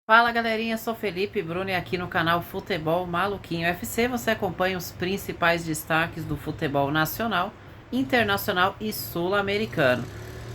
Fala galerinha, sou Felipe Bruno e aqui no canal Futebol Maluquinho FC você acompanha os principais destaques do futebol nacional, internacional e sul-americano.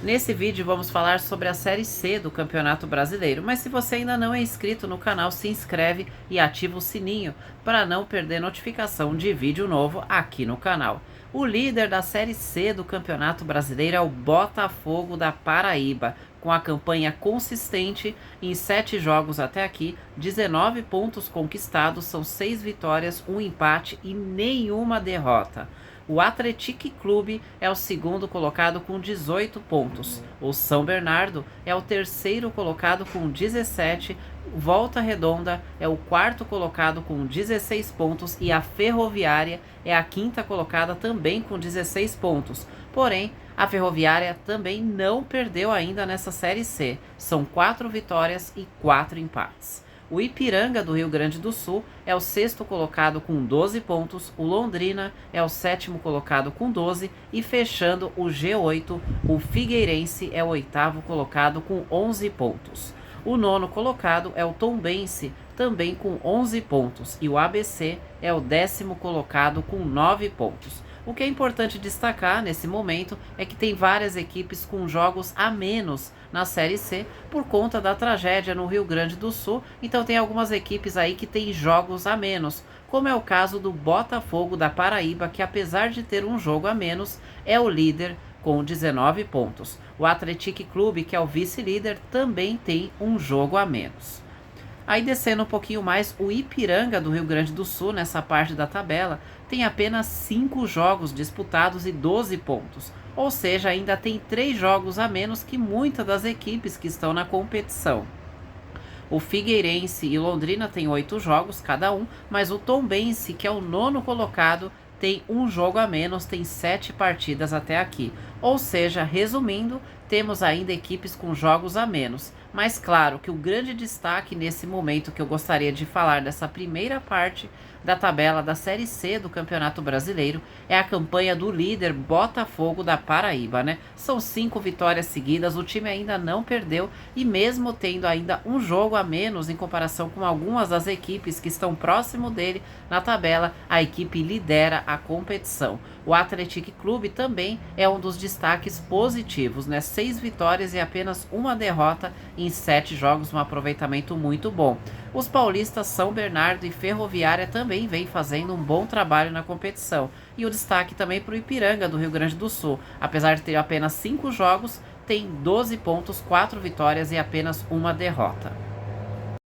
Nesse vídeo vamos falar sobre a Série C do Campeonato Brasileiro, mas se você ainda não é inscrito no canal, se inscreve e ativa o sininho para não perder notificação de vídeo novo aqui no canal. O líder da Série C do Campeonato Brasileiro é o Botafogo da Paraíba, com a campanha consistente em 7 jogos até aqui, 19 pontos conquistados, são 6 vitórias, 1 empate e nenhuma derrota. O Atlético Clube é o segundo colocado com 18 pontos. O São Bernardo é o terceiro colocado com 17. Volta Redonda é o quarto colocado com 16 pontos e a Ferroviária é a quinta colocada também com 16 pontos. Porém, a Ferroviária também não perdeu ainda nessa Série C. São 4 vitórias e 4 empates. O Ipiranga do Rio Grande do Sul é o sexto colocado com 12 pontos, o Londrina é o sétimo colocado com 12 e fechando o G8, o Figueirense é o oitavo colocado com 11 pontos. O nono colocado é o Tombense, também com 11 pontos, e o ABC é o décimo colocado com 9 pontos. O que é importante destacar nesse momento é que tem várias equipes com jogos a menos na Série C por conta da tragédia no Rio Grande do Sul, então tem algumas equipes aí que tem jogos a menos, como é o caso do Botafogo da Paraíba, que apesar de ter um jogo a menos, é o líder com 19 pontos. O Atlético Clube, que é o vice-líder, também tem um jogo a menos. Aí descendo um pouquinho mais, o Ipiranga do Rio Grande do Sul, nessa parte da tabela, tem apenas 5 jogos disputados e 12 pontos. Ou seja, ainda tem 3 jogos a menos que muitas das equipes que estão na competição. O Figueirense e Londrina têm 8 jogos cada um, mas o Tombense, que é o nono colocado, tem um jogo a menos, tem 7 partidas até aqui. Ou seja, resumindo, temos ainda equipes com jogos a menos. Mas claro que o grande destaque nesse momento que eu gostaria de falar dessa primeira parte da tabela da Série C do Campeonato Brasileiro é a campanha do líder Botafogo da Paraíba, né? São 5 vitórias seguidas, o time ainda não perdeu e mesmo tendo ainda um jogo a menos em comparação com algumas das equipes que estão próximo dele na tabela, a equipe lidera a competição. O Atlético Clube também é um dos destaques positivos, né? 6 vitórias e apenas uma derrota em 7 jogos, um aproveitamento muito bom. Os paulistas São Bernardo e Ferroviária também vêm fazendo um bom trabalho na competição. E o destaque também para o Ipiranga do Rio Grande do Sul. Apesar de ter apenas 5 jogos, tem 12 pontos, 4 vitórias e apenas uma derrota.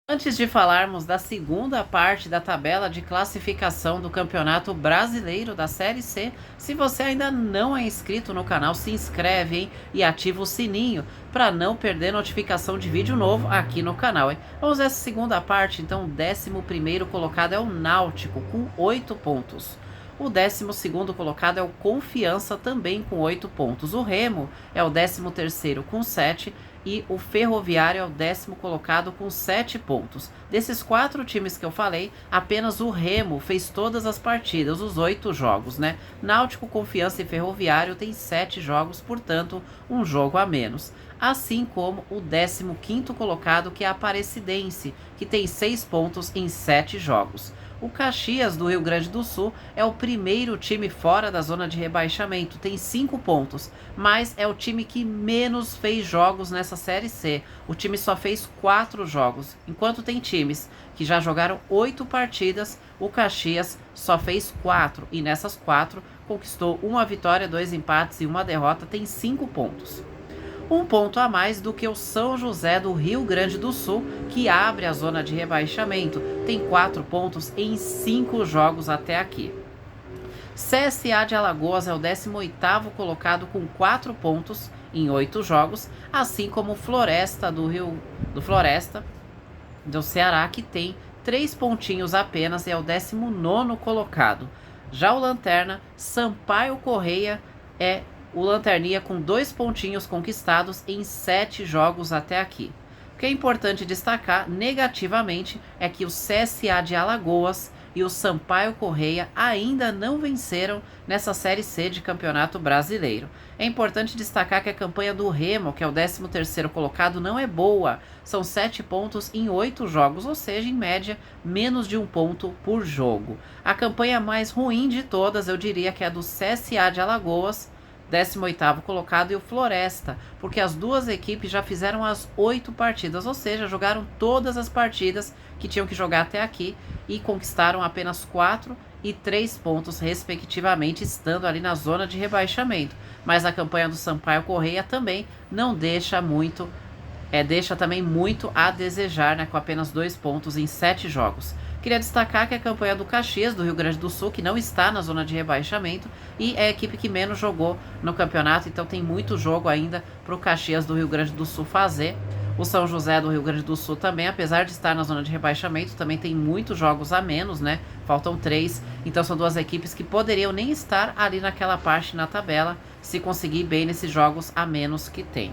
Antes de falarmos da segunda parte da tabela de classificação do Campeonato Brasileiro da Série C, se você ainda não é inscrito no canal, se inscreve, hein, e ativa o sininho para não perder notificação de vídeo novo aqui no canal, hein? Vamos ver essa segunda parte, então o 11º colocado é o Náutico com 8 pontos. O 12º colocado é o Confiança, também com 8 pontos. O Remo é o 13º com 7 e o Ferroviário é o 10º colocado com 7 pontos. Desses 4 times que eu falei, apenas o Remo fez todas as partidas, os 8 jogos, né? Náutico, Confiança e Ferroviário tem 7 jogos, portanto, um jogo a menos. Assim como o 15º colocado, que é a Aparecidense, que tem 6 pontos em 7 jogos. O Caxias do Rio Grande do Sul é o primeiro time fora da zona de rebaixamento, tem 5 pontos, mas é o time que menos fez jogos nessa Série C. O time só fez 4 jogos, enquanto tem times que já jogaram 8 partidas, o Caxias só fez 4 e nessas 4 conquistou uma vitória, 2 empates e uma derrota, tem 5 pontos. Um ponto a mais do que o São José do Rio Grande do Sul, que abre a zona de rebaixamento, tem 4 pontos em 5 jogos até aqui. CSA de Alagoas é o 18º colocado com 4 pontos em 8 jogos, assim como o Floresta do Floresta do Ceará, que tem 3 pontinhos apenas e é o 19º colocado. Já o Lanterna, Sampaio Correia, é o Lanterninha com 2 pontinhos conquistados em 7 jogos até aqui. O que é importante destacar negativamente é que o CSA de Alagoas e o Sampaio Corrêa ainda não venceram nessa Série C de Campeonato Brasileiro. É importante destacar que a campanha do Remo, que é o 13º colocado, não é boa. São 7 pontos em 8 jogos, ou seja, em média, menos de 1 ponto por jogo. A campanha mais ruim de todas, eu diria que é a do CSA de Alagoas, 18º colocado, e o Floresta, porque as duas equipes já fizeram as 8 partidas, ou seja, jogaram todas as partidas que tinham que jogar até aqui e conquistaram apenas 4 e 3 pontos, respectivamente, estando ali na zona de rebaixamento. Mas a campanha do Sampaio Corrêa também não deixa muito, deixa também muito a desejar, né, com apenas 2 pontos em 7 jogos. Queria destacar que a campanha do Caxias, do Rio Grande do Sul, que não está na zona de rebaixamento e é a equipe que menos jogou no campeonato, então tem muito jogo ainda para o Caxias do Rio Grande do Sul fazer. O São José do Rio Grande do Sul também, apesar de estar na zona de rebaixamento, também tem muitos jogos a menos, né? Faltam 3, então são duas equipes que poderiam nem estar ali naquela parte na tabela, se conseguir bem nesses jogos a menos que tem.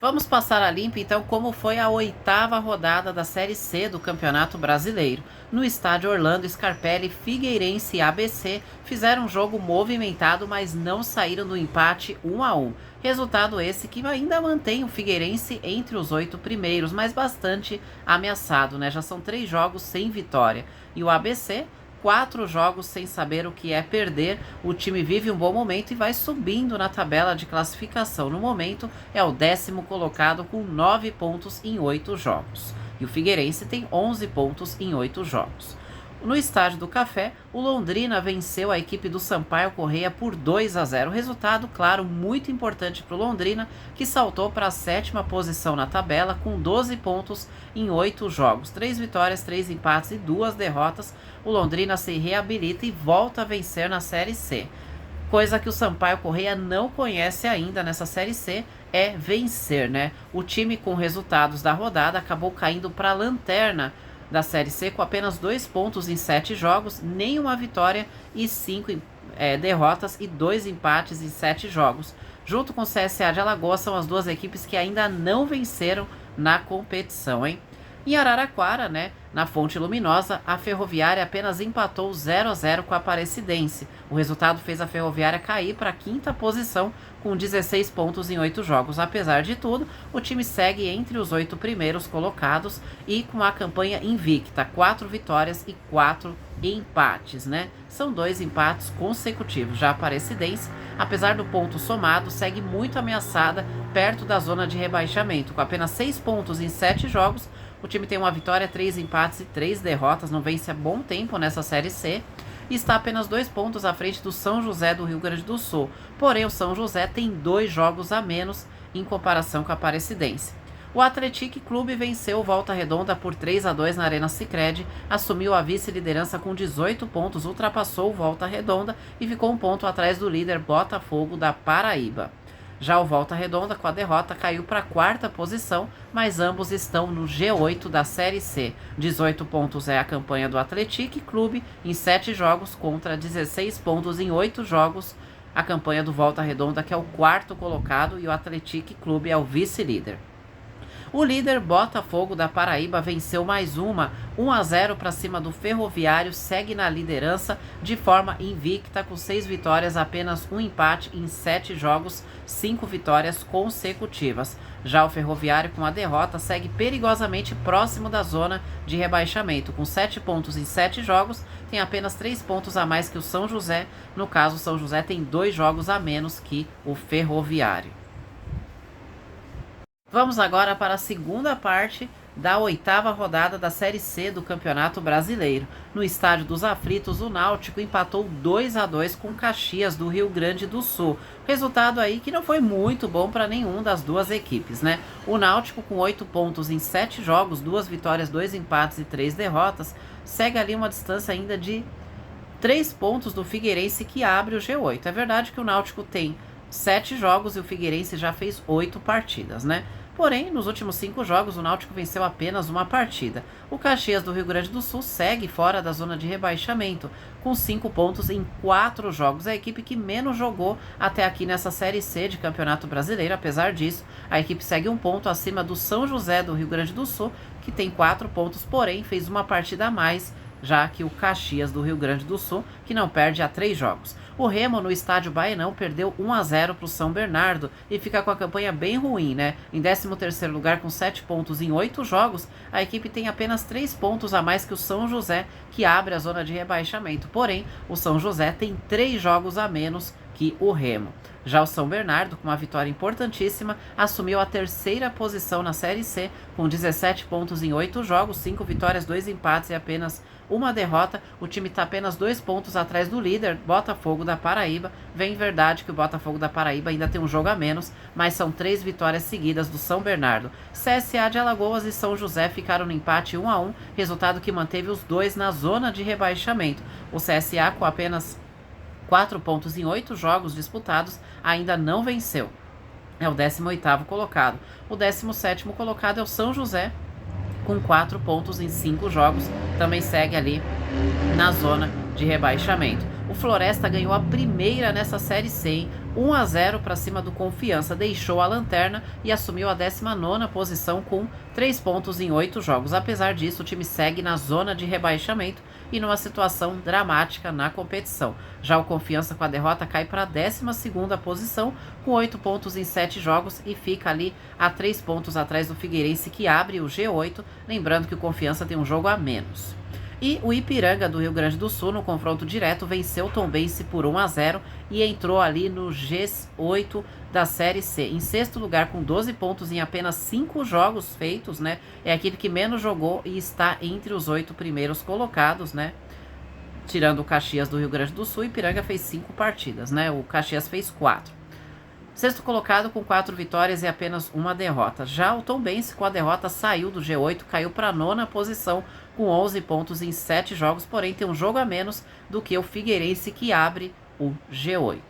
Vamos passar a limpo, então, como foi a 8ª rodada da Série C do Campeonato Brasileiro. No estádio Orlando Scarpelli, Figueirense e ABC fizeram um jogo movimentado, mas não saíram do empate 1-1. Resultado esse que ainda mantém o Figueirense entre os 8 primeiros, mas bastante ameaçado, né? Já são 3 jogos sem vitória. E o ABC, 4 jogos sem saber o que é perder. O time vive um bom momento e vai subindo na tabela de classificação. No momento é o 10º colocado com 9 pontos em 8 jogos. E o Figueirense tem 11 pontos em 8 jogos. No Estádio do Café, o Londrina venceu a equipe do Sampaio Corrêa por 2-0. Resultado, claro, muito importante para o Londrina, que saltou para a 7ª posição na tabela com 12 pontos em 8 jogos. 3 vitórias, 3 empates e 2 derrotas. O Londrina se reabilita e volta a vencer na Série C. Coisa que o Sampaio Corrêa não conhece ainda nessa Série C é vencer, né? O time, com resultados da rodada, acabou caindo para a lanterna da Série C com apenas 2 pontos em 7 jogos, nenhuma vitória e 5 derrotas e 2 empates em 7 jogos. Junto com o CSA de Alagoas, são as duas equipes que ainda não venceram na competição, hein? Em Araraquara, né, na Fonte Luminosa, a Ferroviária apenas empatou 0-0 com a Aparecidense. O resultado fez a Ferroviária cair para a 5ª posição com 16 pontos em 8 jogos. Apesar de tudo, o time segue entre os 8 primeiros colocados e com a campanha invicta, 4 vitórias e 4 empates, né? São 2 empates consecutivos. Já a Aparecidense, apesar do ponto somado, segue muito ameaçada perto da zona de rebaixamento. Com apenas 6 pontos em 7 jogos, o time tem uma vitória, 3 empates e 3 derrotas, não vence há bom tempo nessa Série C e está apenas 2 pontos à frente do São José do Rio Grande do Sul. Porém, o São José tem 2 jogos a menos em comparação com a Aparecidense. O Atlético Clube venceu o Volta Redonda por 3-2 na Arena Sicredi, assumiu a vice-liderança com 18 pontos, ultrapassou o Volta Redonda e ficou 1 ponto atrás do líder Botafogo da Paraíba. Já o Volta Redonda, com a derrota, caiu para a 4ª posição, mas ambos estão no G8 da Série C. 18 pontos é a campanha do Atlético Clube em 7 jogos contra 16 pontos em 8 jogos. A campanha do Volta Redonda, que é o 4º colocado, e o Atlético Clube é o vice-líder. O líder Botafogo da Paraíba venceu mais uma, 1-0 para cima do Ferroviário, segue na liderança de forma invicta com 6 vitórias, apenas 1 empate em 7 jogos, 5 vitórias consecutivas. Já o Ferroviário, com a derrota, segue perigosamente próximo da zona de rebaixamento. Com 7 pontos em 7 jogos, tem apenas 3 pontos a mais que o São José. No caso, o São José tem 2 jogos a menos que o Ferroviário. Vamos agora para a segunda parte da 8ª rodada da Série C do Campeonato Brasileiro. No Estádio dos Aflitos, o Náutico empatou 2-2 com Caxias do Rio Grande do Sul. Resultado aí que não foi muito bom para nenhuma das duas equipes, né? O Náutico, com 8 pontos em 7 jogos, 2 vitórias, 2 empates e 3 derrotas, segue ali uma distância ainda de 3 pontos do Figueirense, que abre o G8. É verdade que o Náutico tem 7 jogos e o Figueirense já fez 8 partidas, né? Porém, nos últimos 5 jogos, o Náutico venceu apenas uma partida. O Caxias do Rio Grande do Sul segue fora da zona de rebaixamento, com 5 pontos em 4 jogos. É a equipe que menos jogou até aqui nessa Série C de Campeonato Brasileiro. Apesar disso, a equipe segue 1 ponto acima do São José do Rio Grande do Sul, que tem 4 pontos, porém fez uma partida a mais, já que o Caxias do Rio Grande do Sul, que não perde há 3 jogos. O Remo, no estádio Baenão, perdeu 1-0 para o São Bernardo e fica com a campanha bem ruim, né? Em 13º lugar, com 7 pontos em 8 jogos, a equipe tem apenas 3 pontos a mais que o São José, que abre a zona de rebaixamento. Porém, o São José tem 3 jogos a menos que o Remo. Já o São Bernardo, com uma vitória importantíssima, assumiu a 3ª posição na Série C, com 17 pontos em 8 jogos, 5 vitórias, 2 empates e apenas uma derrota. O time está apenas 2 pontos atrás do líder, Botafogo da Paraíba. Bem verdade que o Botafogo da Paraíba ainda tem um jogo a menos, mas são 3 vitórias seguidas do São Bernardo. CSA de Alagoas e São José ficaram no empate 1-1, resultado que manteve os dois na zona de rebaixamento. O CSA, com apenas 4 pontos em 8 jogos disputados, ainda não venceu. É o 18º colocado. O 17º colocado é o São José, com 4 pontos em 5 jogos. Também segue ali na zona de rebaixamento. O Floresta ganhou a primeira nessa Série C, hein? 1-0 para cima do Confiança, deixou a lanterna e assumiu a 19ª posição com 3 pontos em 8 jogos. Apesar disso, o time segue na zona de rebaixamento e numa situação dramática na competição. Já o Confiança, com a derrota, cai para a 12ª posição com 8 pontos em 7 jogos e fica ali a 3 pontos atrás do Figueirense, que abre o G8, lembrando que o Confiança tem um jogo a menos. E o Ipiranga do Rio Grande do Sul, no confronto direto, venceu o Tombense por 1-0 e entrou ali no G8 da Série C. Em 6º lugar, com 12 pontos em apenas 5 jogos feitos, né? É a equipe que menos jogou e está entre os 8 primeiros colocados, né? Tirando o Caxias do Rio Grande do Sul, o Ipiranga fez 5 partidas, né? O Caxias fez 4. 6º colocado com 4 vitórias e apenas uma derrota. Já o Tombense, com a derrota, saiu do G8, caiu para a 9ª posição com 11 pontos em 7 jogos, porém tem um jogo a menos do que o Figueirense, que abre o G8.